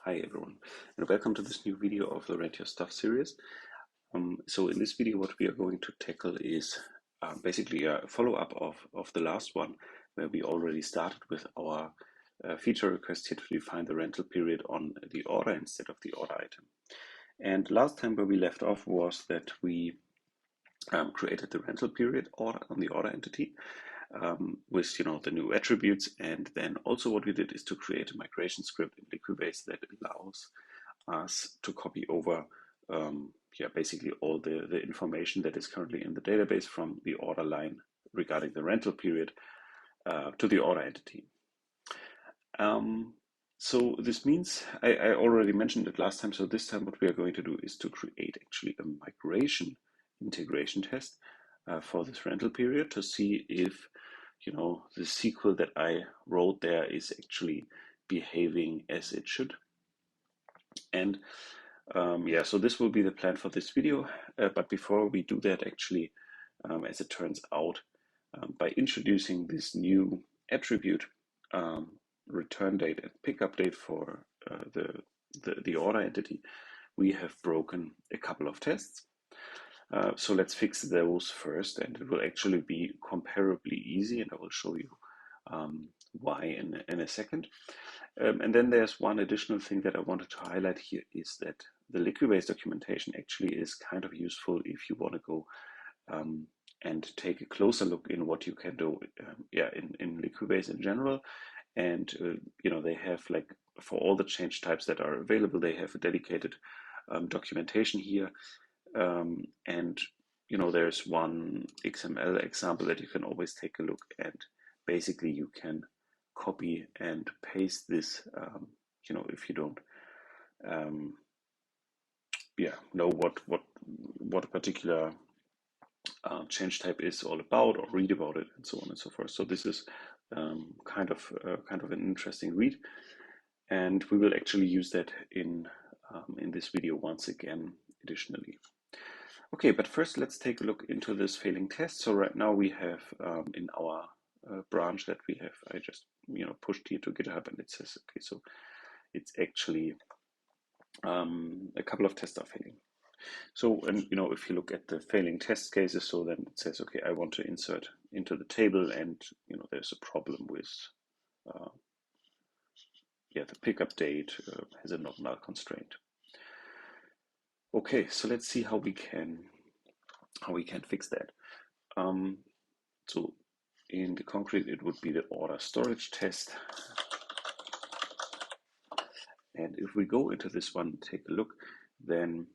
Hi everyone, and welcome to this new video of the Rent Your Stuff series. So in this video, what we are going to tackle is basically a follow-up of the last one, where we already started with our feature request here to define the rental period on the order instead of the order item. And last time where we left off was that we created the rental period order on the order entity with the new attributes, and then also what we did is to create a migration script in Liquibase that allows us to copy over basically all the information that is currently in the database from the order line regarding the rental period to the order entity. So this means, I already mentioned it last time, so this time what we are going to do is to create actually a migration integration test for this rental period to see if the SQL that I wrote there is actually behaving as it should. And so this will be the plan for this video. But before we do that, actually, as it turns out, by introducing this new attribute, return date and pickup date for the order entity, we have broken a couple of tests. So let's fix those first, and it will actually be comparably easy, and I will show you why in a second. And then there's one additional thing that I wanted to highlight here is that the Liquibase documentation actually is kind of useful if you want to go and take a closer look in what you can do in Liquibase in general. And they have, like, for all the change types that are available, they have a dedicated documentation here. And there's one XML example that you can always take a look at. Basically, you can copy and paste this, if you don't know what a particular change type is all about, or read about it, and so on and so forth. So this is kind of an interesting read, and we will actually use that in this video once again additionally. Okay, but first let's take a look into this failing test. So right now we have in our branch that we have, I just pushed here to GitHub, and it says, okay, so it's actually a couple of tests are failing. So, and if you look at the failing test cases, so then it says, okay, I want to insert into the table, and there's a problem with the pickup date has a not null constraint. Okay, so let's see how we can fix that. So in the concrete, it would be the order storage test. And if we go into this one, take a look, then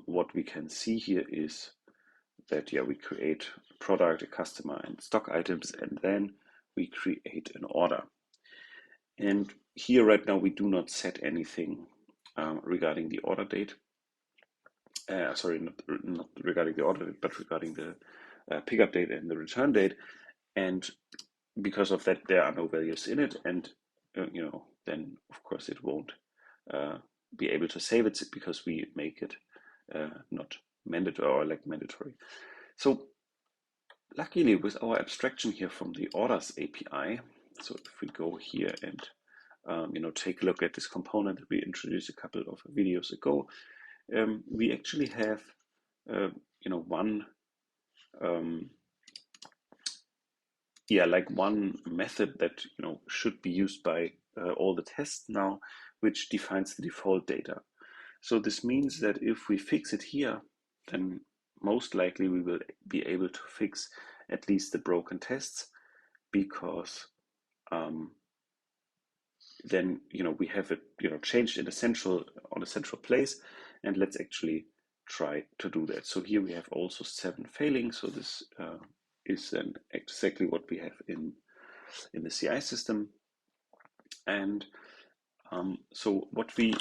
what we can see here is that we create a product, a customer, and stock items, and then we create an order. And here right now we do not set anything regarding the order date. Sorry, not regarding the order date, but regarding the pickup date and the return date. And because of that, there are no values in it, and then of course it won't be able to save it because we make it not mandatory, or like mandatory. So luckily, with our abstraction here from the orders API, so if we go here and take a look at this component that we introduced a couple of videos ago, we actually have one one method that should be used by all the tests now, which defines the default data. So this means that if we fix it here, then most likely we will be able to fix at least the broken tests, because then we have it changed in on a central place. And let's actually try to do that. So here we have also 7 failing. So this is then exactly what we have in the CI system. And so what we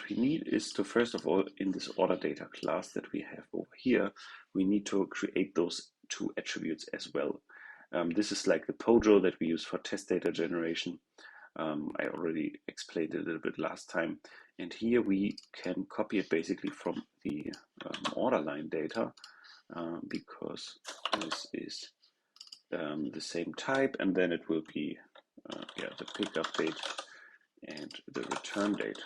need is to, first of all, in this order data class that we have over here, we need to create those 2 attributes as well. This is like the POJO that we use for test data generation. I already explained it a little bit last time. And here we can copy it basically from the order line data, because this is the same type, and then it will be the pickup date and the return date.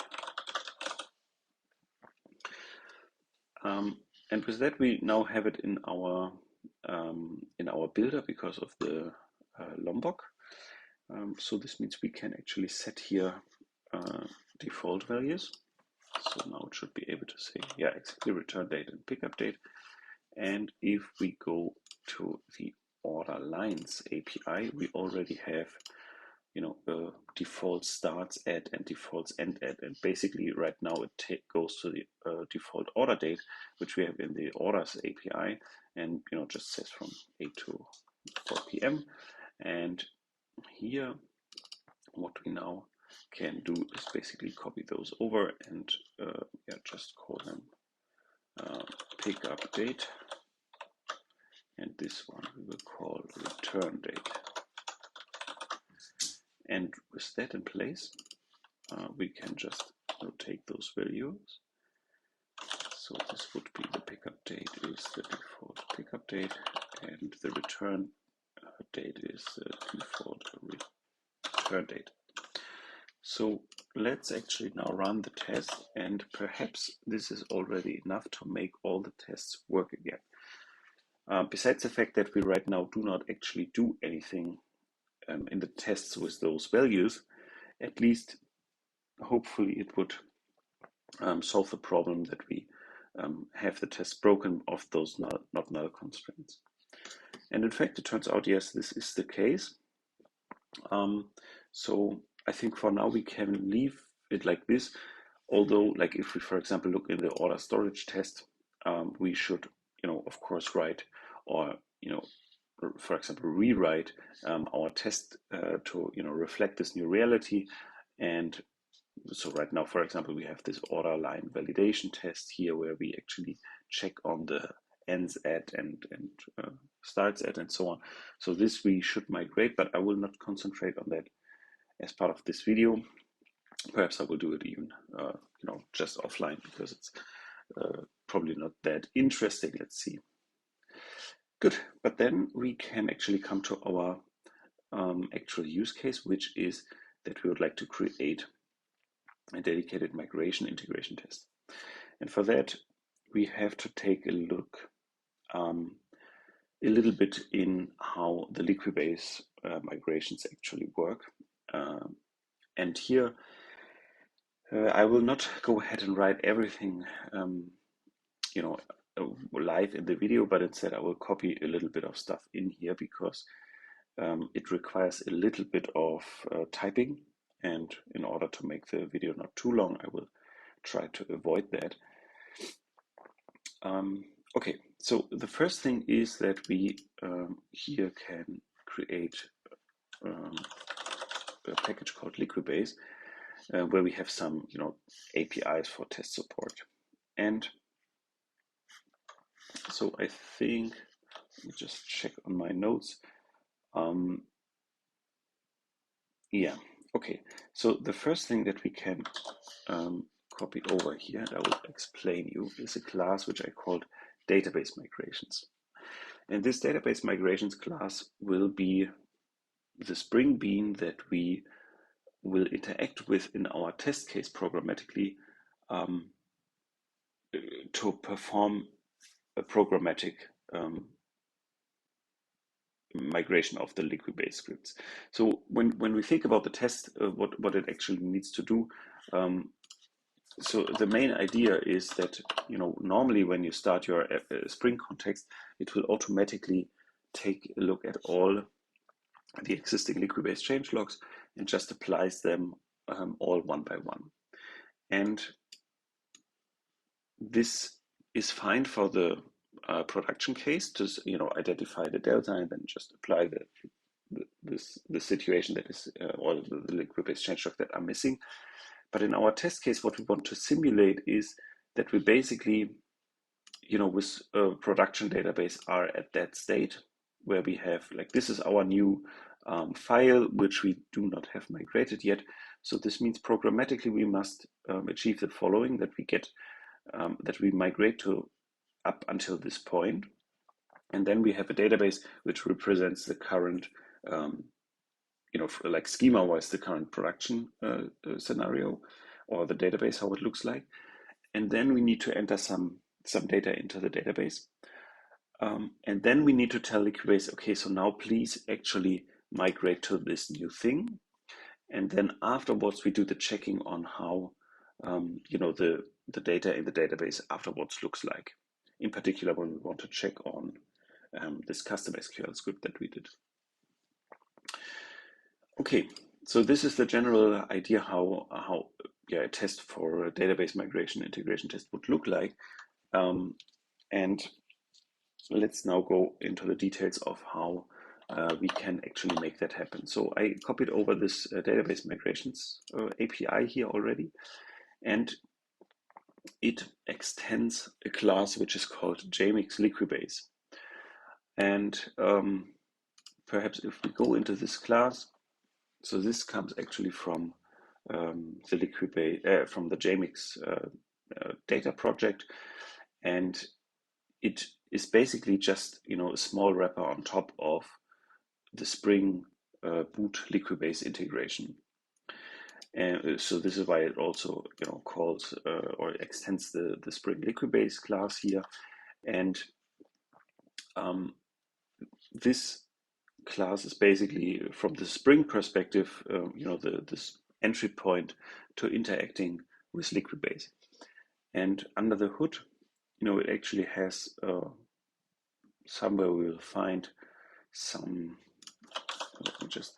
And with that, we now have it in our builder because of the Lombok. So this means we can actually set here default values. So now it should be able to say, yeah, exactly return date and pickup date. And if we go to the order lines API, we already have, the default starts at and defaults end at. And basically right now it goes to the default order date, which we have in the orders API, and just says from 8 to 4 p.m. And here, what we now can do is basically copy those over and just call them pickup date, and this one we will call return date. And with that in place, we can just take those values. So this would be the pickup date is the default pickup date, and the return date is the default return date. So let's actually now run the test, and perhaps this is already enough to make all the tests work again. Besides the fact that we right now do not actually do anything in the tests with those values, at least hopefully it would solve the problem that we have the test broken of those not null constraints. And in fact, it turns out, yes, this is the case. So I think for now we can leave it like this. Although, like if we, for example, look in the order storage test, we should, of course, write or, for example, rewrite our test to, reflect this new reality. And so right now, for example, we have this order line validation test here where we actually check on the ends at and starts at and so on. So this we should migrate, but I will not concentrate on that as part of this video. Perhaps I will do it even, just offline because it's probably not that interesting. Let's see. Good, but then we can actually come to our actual use case, which is that we would like to create a dedicated migration integration test. And for that, we have to take a look a little bit in how the Liquibase migrations actually work. And here, I will not go ahead and write everything, live in the video, but instead I will copy a little bit of stuff in here because it requires a little bit of typing. And in order to make the video not too long, I will try to avoid that. Okay, so the first thing is that we here can create a package called Liquibase, where we have some, APIs for test support. And so I think, let me just check on my notes. Yeah, okay. So the first thing that we can copy over here, and I will explain you, is a class which I called database migrations. And this database migrations class will be the Spring Bean that we will interact with in our test case programmatically to perform a programmatic migration of the Liquibase scripts. So when we think about the test, what it actually needs to do, so the main idea is that, normally when you start your Spring context, it will automatically take a look at all the existing Liquibase changelogs and just applies them all one by one. And this is fine for the production case to identify the delta and then just apply the situation that is all the Liquibase changelog that are missing. But in our test case, what we want to simulate is that we basically, with a production database are at that state where we have, like, this is our new file, which we do not have migrated yet. So this means programmatically we must achieve the following, that we get, that we migrate to up until this point. And then we have a database which represents the current like schema-wise, the current production scenario or the database, how it looks like. And then we need to enter some data into the database. And then we need to tell Liquibase, okay, so now please actually migrate to this new thing. And then afterwards, we do the checking on how, the data in the database afterwards looks like. In particular, when we want to check on this custom SQL script that we did. Okay, so this is the general idea how a test for a database migration integration test would look like. And let's now go into the details of how we can actually make that happen. So I copied over this database migrations API here already, and it extends a class which is called Jmix Liquibase. And perhaps if we go into this class, so this comes actually from the Liquibase, from the Jmix data project, and it is basically just a small wrapper on top of the Spring Boot Liquibase integration. And so this is why it also calls or extends the Spring Liquibase class here, and this class is basically from the Spring perspective, this entry point to interacting with Liquibase. And under the hood, it actually has somewhere we will find some. Let me just.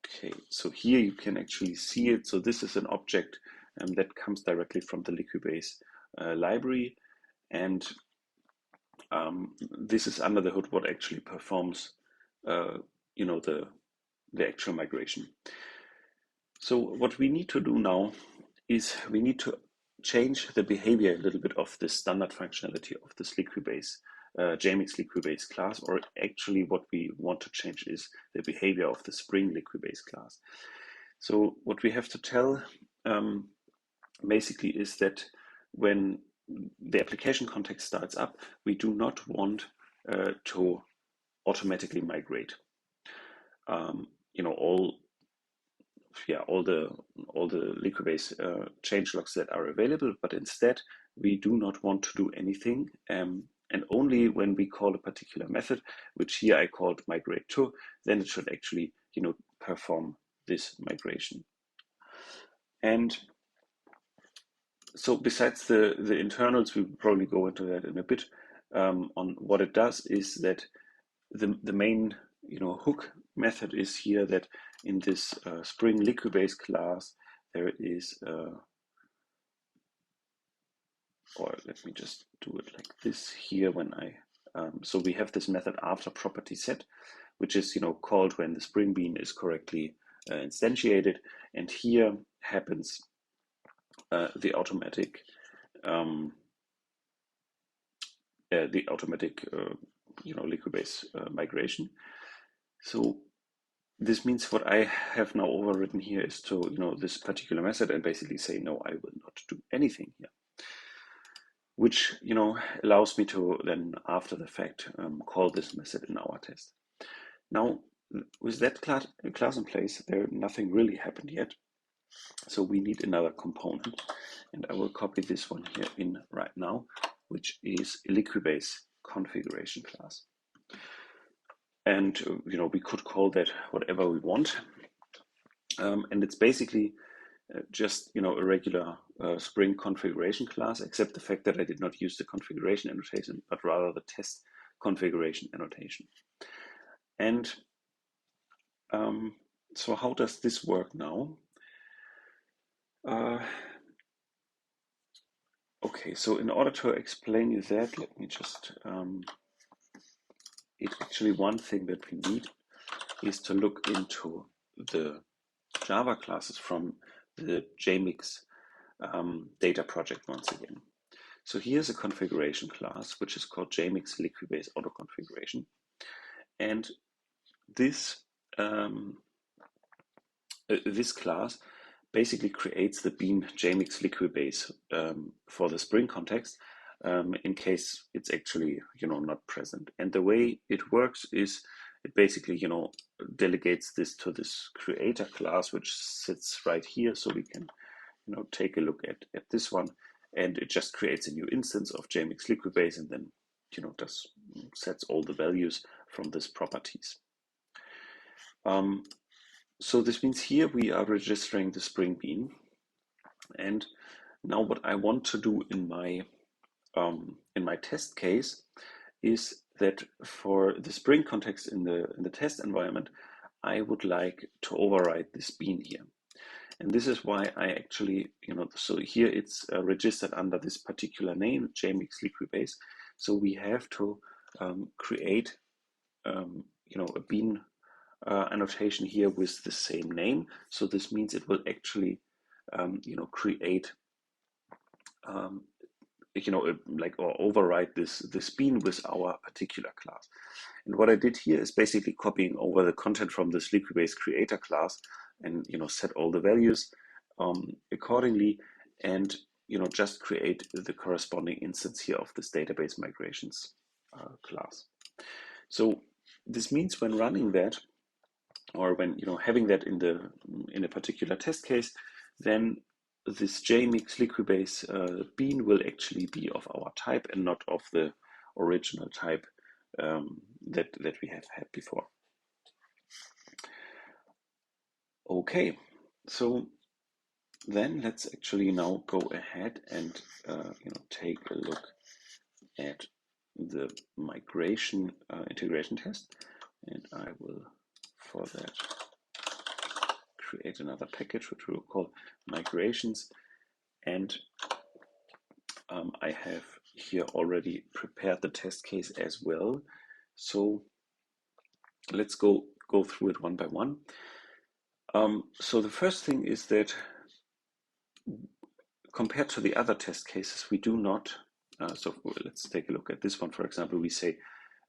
Okay, so here you can actually see it. So this is an object that comes directly from the Liquibase library, and this is under the hood what actually performs, the actual migration. So what we need to do now is we need to change the behavior a little bit of the standard functionality of this Liquibase, Jmix Liquibase class, or actually what we want to change is the behavior of the Spring Liquibase class. So what we have to tell basically is that when the application context starts up, we do not want to automatically migrate. All the Liquibase changelogs that are available, but instead we do not want to do anything, and only when we call a particular method, which here I called migrate to, then it should actually perform this migration. And so besides the internals, we'll probably go into that in a bit. On what it does is that the main hook method is here that in this Spring Liquibase class there is or let me just do it like this here when I so we have this method after property set, which is called when the Spring Bean is correctly instantiated, and here happens the automatic Liquibase migration. So this means what I have now overwritten here is to this particular method and basically say no, I will not do anything here, which allows me to then after the fact call this method in our test. Now with that class in place, nothing really happened yet. So we need another component, and I will copy this one here in right now, which is a Liquibase configuration class. And we could call that whatever we want, and it's basically just a regular Spring configuration class, except the fact that I did not use the configuration annotation, but rather the test configuration annotation. And so how does this work now? Okay, so in order to explain you that, let me just, actually one thing that we need is to look into the Java classes from the Jmix data project once again. So here's a configuration class, which is called Jmix Liquibase Auto Configuration. And this, this class basically creates the bean Jmix Liquibase for the Spring context in case it's actually, not present. And the way it works is it basically, delegates this to this creator class, which sits right here. So we can, take a look at this one, and it just creates a new instance of Jmix Liquibase and then, sets all the values from this properties. So this means here we are registering the Spring Bean. And now what I want to do in my test case is that for the Spring context in the test environment, I would like to override this bean here. And this is why I actually, so here it's registered under this particular name, Jmix Liquibase. So we have to create, a bean annotation here with the same name. So this means it will actually, create, or override this bean with our particular class. And what I did here is basically copying over the content from this Liquibase creator class and, set all the values accordingly, and, just create the corresponding instance here of this database migrations class. So this means when running that, or when, having that in a particular test case, then this Jmix Liquibase bean will actually be of our type and not of the original type that we have had before. Okay, so then let's actually now go ahead and take a look at the migration integration test, and I will for that create another package which we will call migrations. And I have here already prepared the test case as well. So let's go through it one by one. So the first thing is that compared to the other test cases, we do not, so let's take a look at this one. For example, we say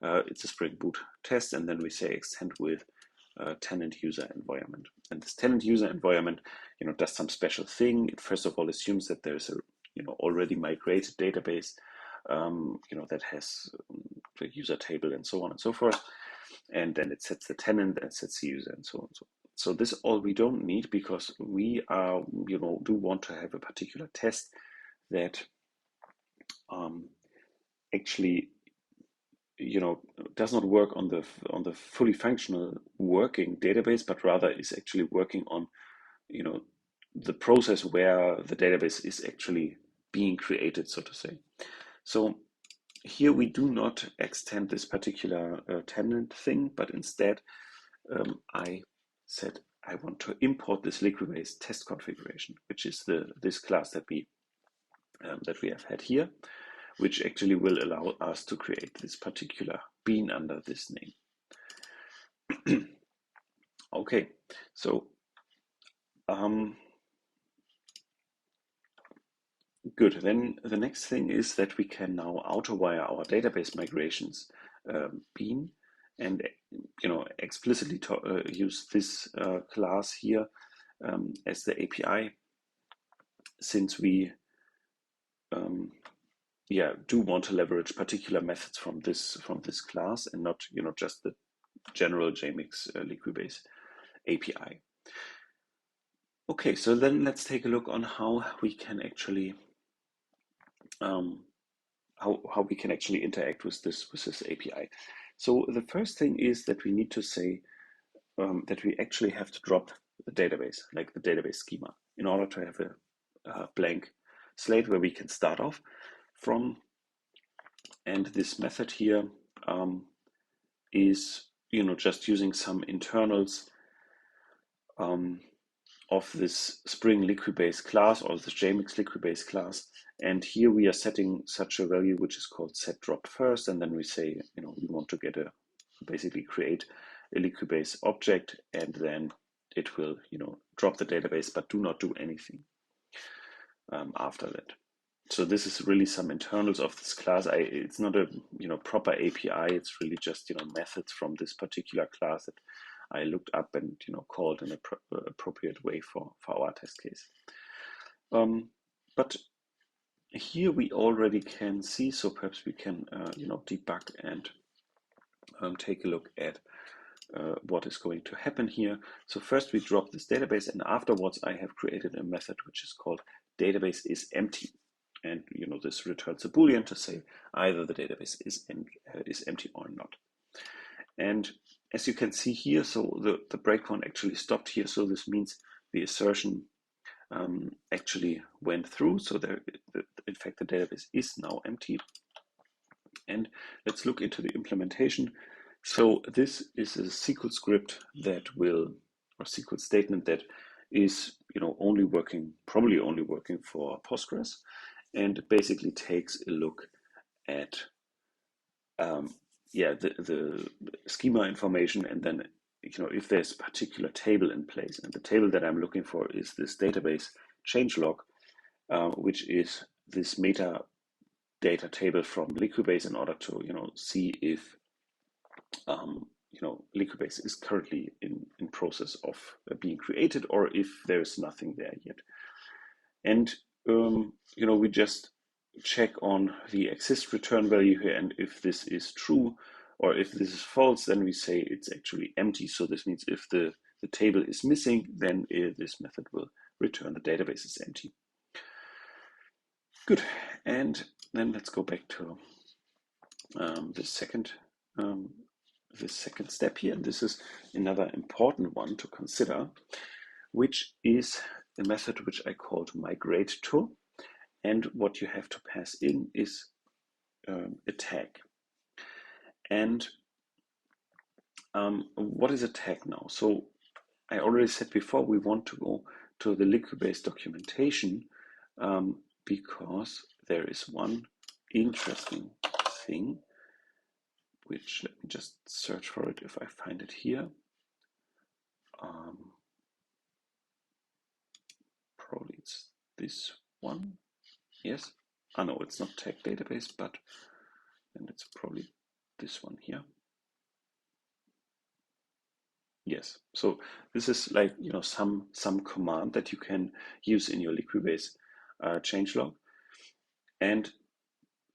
it's a Spring Boot test, and then we say extend with tenant user environment. And this tenant user environment, does some special thing. It first of all assumes that there's a, already migrated database, that has the user table and so on and so forth. And then it sets the tenant and sets the user and so on. So this all we don't need, because we are, do want to have a particular test that actually, does not work on the fully functional working database, but rather is actually working on, the process where the database is actually being created, so to say. So here we do not extend this particular tenant thing, but instead I said I want to import this Liquibase test configuration, which is this class that we have had here, which actually will allow us to create this particular bean under this name. Okay, so good. Then the next thing is that we can now auto-wire our database migrations bean, and explicitly use this class here as the API, since we do want to leverage particular methods from this class and not just the general Jmix Liquibase API. Okay, so then let's take a look on how we can actually how we can actually interact with this API. So the first thing is that we need to say that we actually have to drop the database, like the database schema, in order to have a blank slate where we can start off from. And this method here is just using some internals of this Spring Liquibase class, or this Jmix Liquibase class. And here we are setting such a value which is called set drop first, and then we say we want to basically create a Liquibase object, and then it will drop the database, but do not do anything after that. So this is really some internals of this class. It's not a proper API. It's really just methods from this particular class that I looked up and called in an appropriate way for our test case. But here we already can see, so perhaps we can debug and take a look at what is going to happen here. So first we drop this database, and afterwards I have created a method which is called database is empty. And this returns a boolean to say either the database is empty or not. And as you can see here, so the breakpoint actually stopped here. So this means the assertion actually went through. So in fact, the database is now empty. And let's look into the implementation. So this is a SQL script that will, or SQL statement that is, probably only working for Postgres, and basically takes a look at the schema information, and then if there's a particular table in place, and the table that I'm looking for is this database changelog, which is this meta data table from Liquibase, in order to see if Liquibase is currently in process of being created, or if there's nothing there yet. And we just check on the exist return value here, and if this is true or if this is false, then we say it's actually empty. So this means if the table is missing, then this method will return the database is empty. Good. And then let's go back to the second step here. And this is another important one to consider, which is a method which I called Migrate to. And what you have to pass in is a tag. And what is a tag now? So I already said before, we want to go to the Liquibase documentation because there is one interesting thing, which, let me just search for it if I find it here. Probably it's this one. Yes. No, it's not tag database, but then it's probably this one here. Yes. So this is like some command that you can use in your Liquibase changelog, and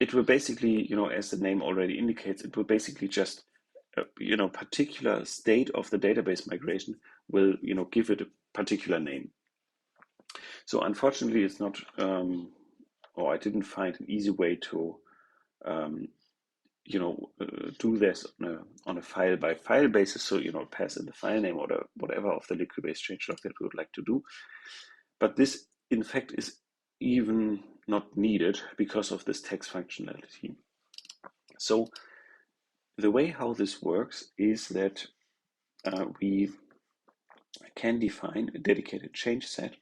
it will basically, as the name already indicates, it will basically just particular state of the database migration will give it a particular name. So unfortunately, it's not, or I didn't find an easy way to do this on a file by file basis. So pass in the file name or whatever of the Liquibase changelog that we would like to do. But this, in fact, is even not needed because of this text functionality. So the way how this works is that we can define a dedicated change set,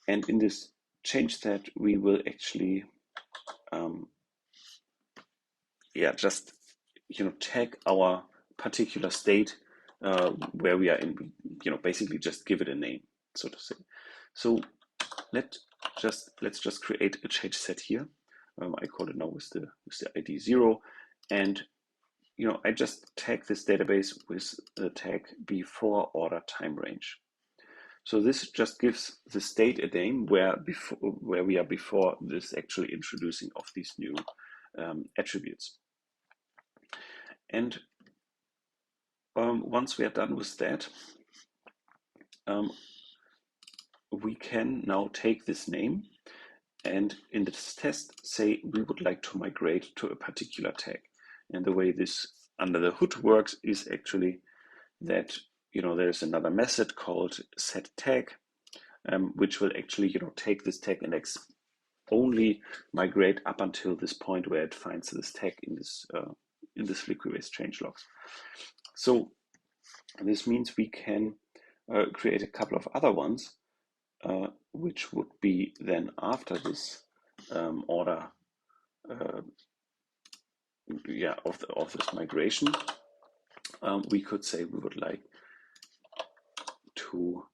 and in this change set we will actually just tag our particular state where we are in, basically just give it a name, so to say. So let's just create a change set here. I call it now with the ID 0, and I just tag this database with the tag before order time range. So this just gives the state a name where we are before this actually introducing of these new attributes. And once we are done with that, we can now take this name and in this test say we would like to migrate to a particular tag. And the way this under the hood works is actually that there's another method called set tag, which will actually take this tag index, only migrate up until this point where it finds this tag in this Liquibase changelogs. So this means we can create a couple of other ones, which would be then after this order of this migration. We could say we would like to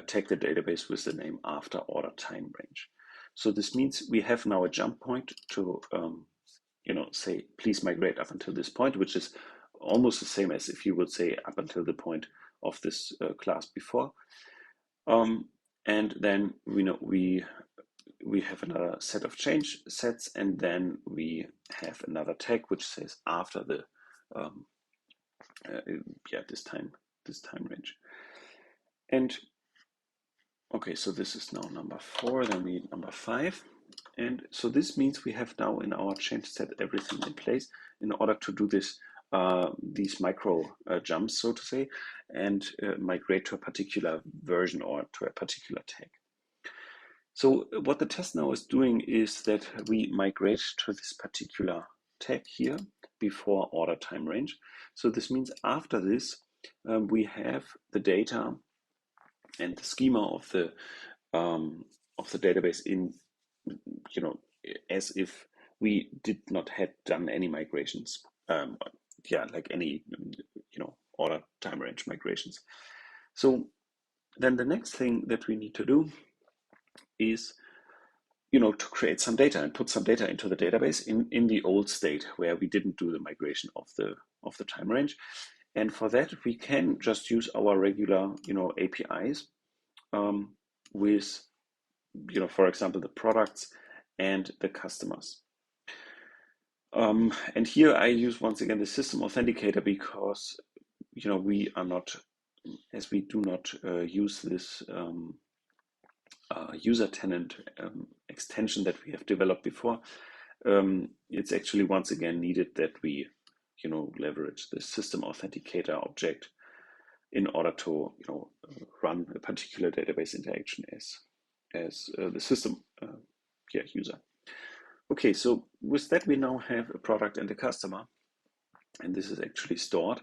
tag the database with the name after order time range. So this means we have now a jump point to say please migrate up until this point, which is almost the same as if you would say up until the point of this class before. And then we we have another set of change sets, and then we have another tag which says after the this time range. And okay, so this is now number 4, then we need number 5. And so this means we have now in our change set everything in place in order to do this these micro jumps, so to say, and migrate to a particular version or to a particular tag. So what the test now is doing is that we migrate to this particular tag here before order time range. So this means after this, we have the data and the schema of the database in, as if we did not have done any migrations. Like any, order time range migrations. So then the next thing that we need to do is, to create some data and put some data into the database in the old state where we didn't do the migration of the time range. And for that, we can just use our regular, APIs with, for example, the products and the customers. And here I use once again the system authenticator because, we are not, as we do not use this user tenant extension that we have developed before, it's actually once again needed that we, leverage the system authenticator object in order to, run a particular database interaction as the system user. Okay, so with that we now have a product and a customer, and this is actually stored.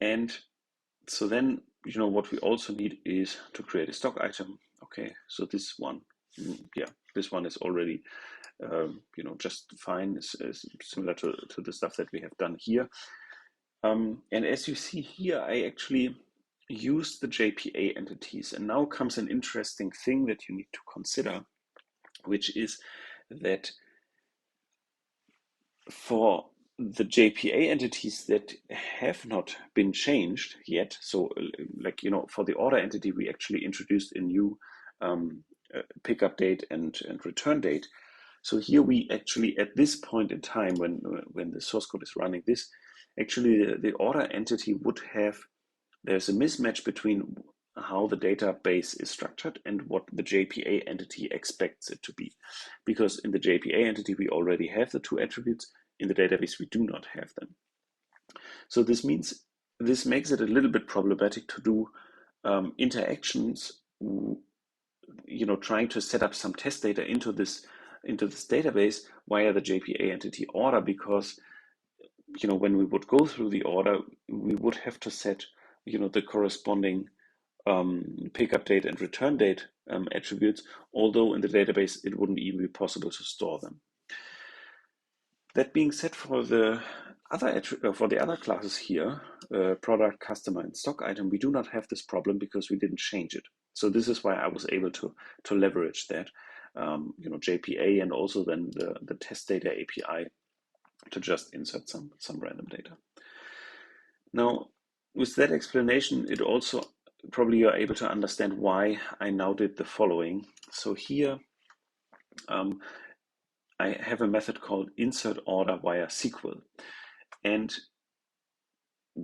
And so then, what we also need is to create a stock item. Okay, so this one, this one is already, just fine. Is similar to the stuff that we have done here. And as you see here, I actually use the JPA entities. And now comes an interesting thing that you need to consider, which is that for the JPA entities that have not been changed yet, so for the order entity, we actually introduced a new pickup date and return date. So here we actually, at this point in time, when the source code is running this, actually the order entity would have, there's a mismatch between how the database is structured and what the JPA entity expects it to be. Because in the JPA entity, we already have the 2 attributes. In the database, we do not have them. So this means, this makes it a little bit problematic to do interactions, trying to set up some test data into this database via the JPA entity order, because, when we would go through the order, we would have to set, the corresponding pickup date and return date attributes, although in the database, it wouldn't even be possible to store them. That being said, for the other classes here, product, customer, and stock item, we do not have this problem because we didn't change it. So this is why I was able to leverage that, JPA and also then the test data API to just insert some random data. Now, with that explanation, it also probably you're able to understand why I now did the following. So here, I have a method called insert order via SQL. And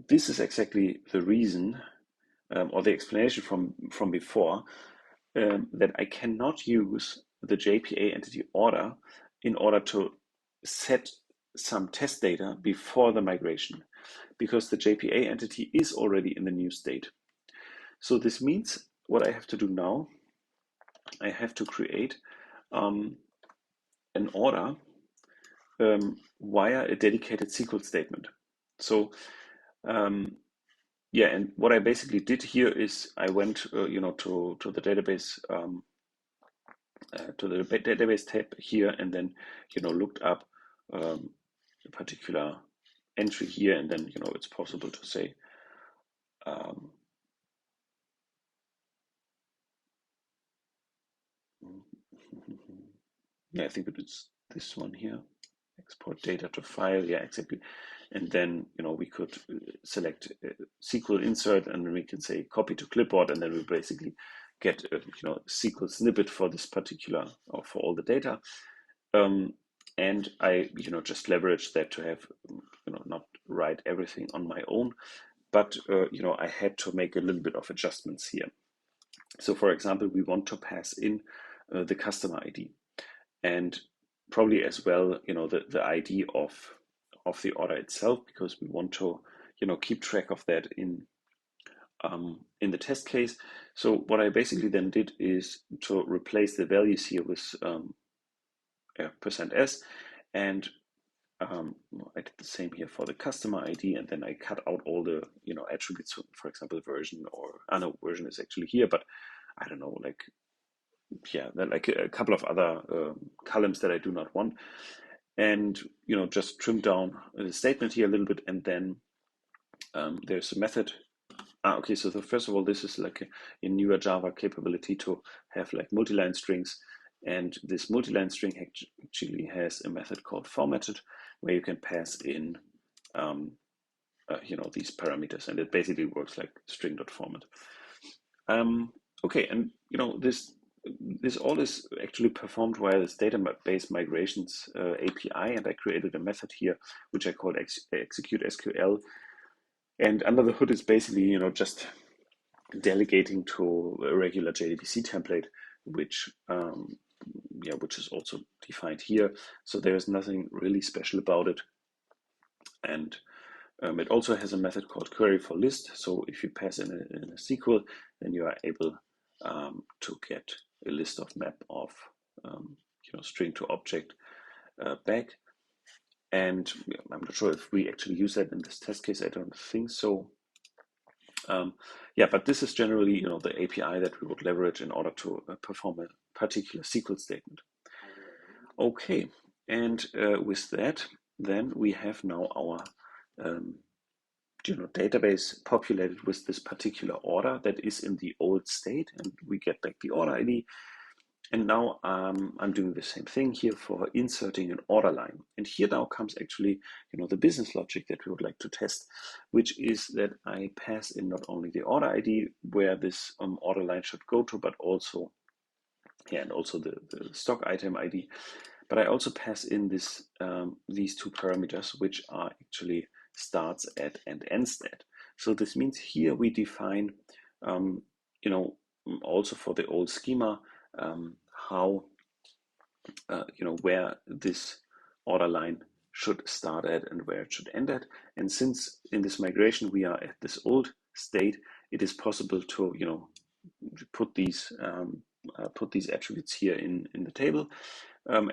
this is exactly the reason, or the explanation from before, that I cannot use the JPA entity order in order to set some test data before the migration, because the JPA entity is already in the new state. So this means what I have to do now, I have to create an order via a dedicated SQL statement. So and what I basically did here is I went to the database tab here, and then looked up a particular entry here, and then it's possible to say I think it's this one here, export data to file, exactly. And then we could select SQL insert, and then we can say copy to clipboard, and then we basically get a SQL snippet for this particular, or for all the data. And I just leverage that to have not write everything on my own, but I had to make a little bit of adjustments here. So for example, we want to pass in the customer ID, and probably as well the ID of the order itself, because we want to keep track of that in the test case. So what I basically then did is to replace the values here with %s, and I did the same here for the customer ID, and then I cut out all the attributes. For example, version, or no, version is actually here, but I don't know, like like a couple of other columns that I do not want, and just trim down the statement here a little bit, and then there's a method. Okay, so first of all, this is like a newer Java capability to have like multi-line strings, and this multi-line string actually has a method called formatted, where you can pass in these parameters, and it basically works like string.format. Okay, and this all is actually performed via this database migrations API, and I created a method here which I called execute SQL. And under the hood is basically just delegating to a regular JDBC template, which is also defined here. So there's nothing really special about it. And it also has a method called query for list. So if you pass in a SQL, then you are able to get a list of map of string to object back. And I'm not sure if we actually use that in this test case. I don't think so. But this is generally the API that we would leverage in order to perform a particular SQL statement. Okay, and with that, then we have now our database populated with this particular order that is in the old state, and we get back the order ID. And now I'm doing the same thing here for inserting an order line. And here now comes actually, the business logic that we would like to test, which is that I pass in not only the order ID where this order line should go to, but also, and also the stock item ID. But I also pass in this these two parameters, which are actually starts at and ends at. So this means here we define, also for the old schema, how where this order line should start at and where it should end at. And since in this migration we are at this old state, it is possible to put these attributes here in the table,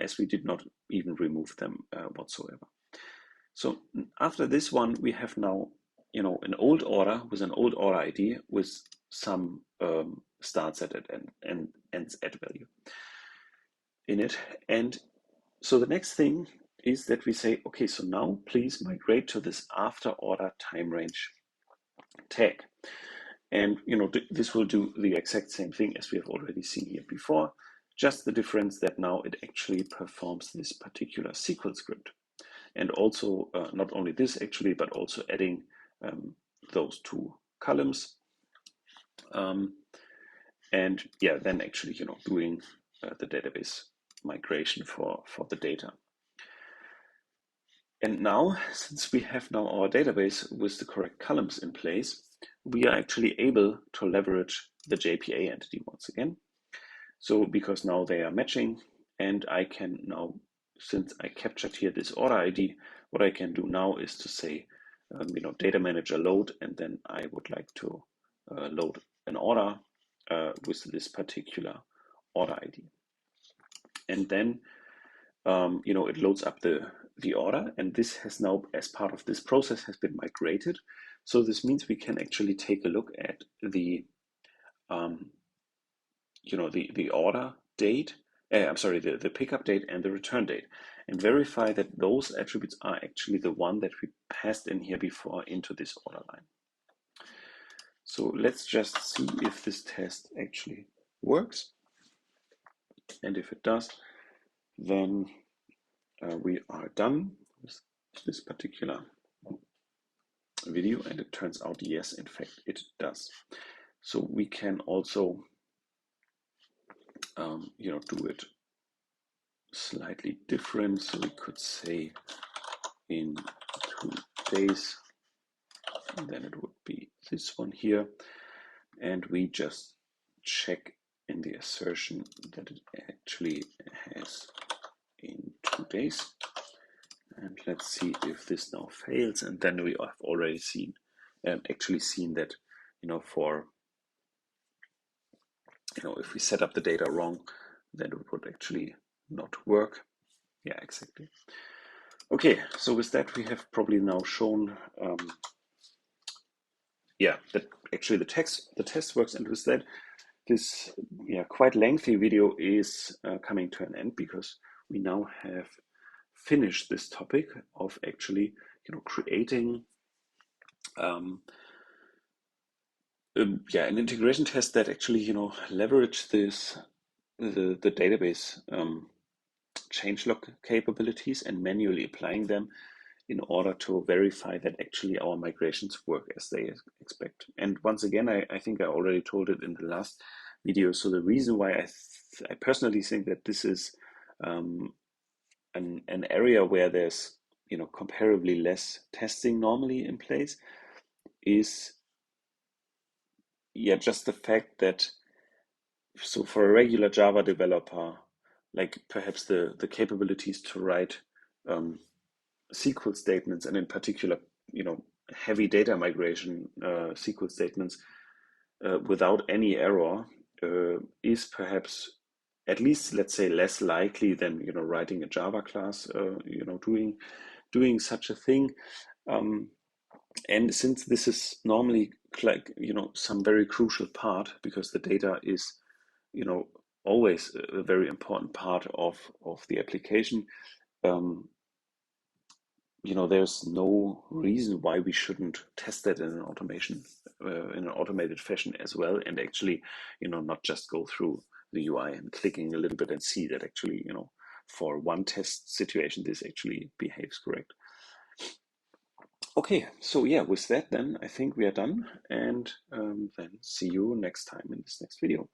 as we did not even remove them whatsoever. So after this one, we have now an old order with an old order ID with some starts at it and ends at value in it. And so the next thing is that we say, okay, so now please migrate to this after order time range tag. And this will do the exact same thing as we have already seen here before, just the difference that now it actually performs this particular SQL script. And also not only this actually, but also adding those two columns. And then actually doing the database migration for the data. And now, since we have now our database with the correct columns in place, we are actually able to leverage the JPA entity once again. So because now they are matching, and I can now, since I captured here this order ID, what I can do now is to say, data manager load, and then I would like to load an order with this particular order ID. And then, it loads up the order, and this has now, as part of this process, has been migrated. So this means we can actually take a look at the the order date, the pickup date and the return date, and verify that those attributes are actually the one that we passed in here before into this order line. So let's just see if this test actually works. And if it does, then we are done with this particular video, and it turns out, yes, in fact, it does. So we can also do it slightly different. So we could say in 2 days, and then it would be this one here. And we just check in the assertion that it actually has in 2 days. And let's see if this now fails. And then we have already seen, actually seen that, for, if we set up the data wrong, then it would actually not work. Yeah, exactly. Okay, so with that, we have probably now shown, that actually the test works. And with that, this quite lengthy video is coming to an end, because we now have finished this topic of actually creating an integration test that actually leverage the database changelog capabilities and manually applying them in order to verify that actually our migrations work as they expect. And once again, I think I already told it in the last video. So the reason why I personally think that this is an area where there's comparably less testing normally in place is just the fact that, so for a regular Java developer, like perhaps the capabilities to write SQL statements, and in particular heavy data migration SQL statements without any error is perhaps, at least let's say, less likely than writing a Java class doing such a thing. And since this is normally like some very crucial part, because the data is always a very important part of the application, there's no reason why we shouldn't test that in an automated fashion as well, and actually not just go through the UI and clicking a little bit and see that actually for one test situation this actually behaves correct. Okay, so yeah, with that then I think we are done, and then see you next time in this next video.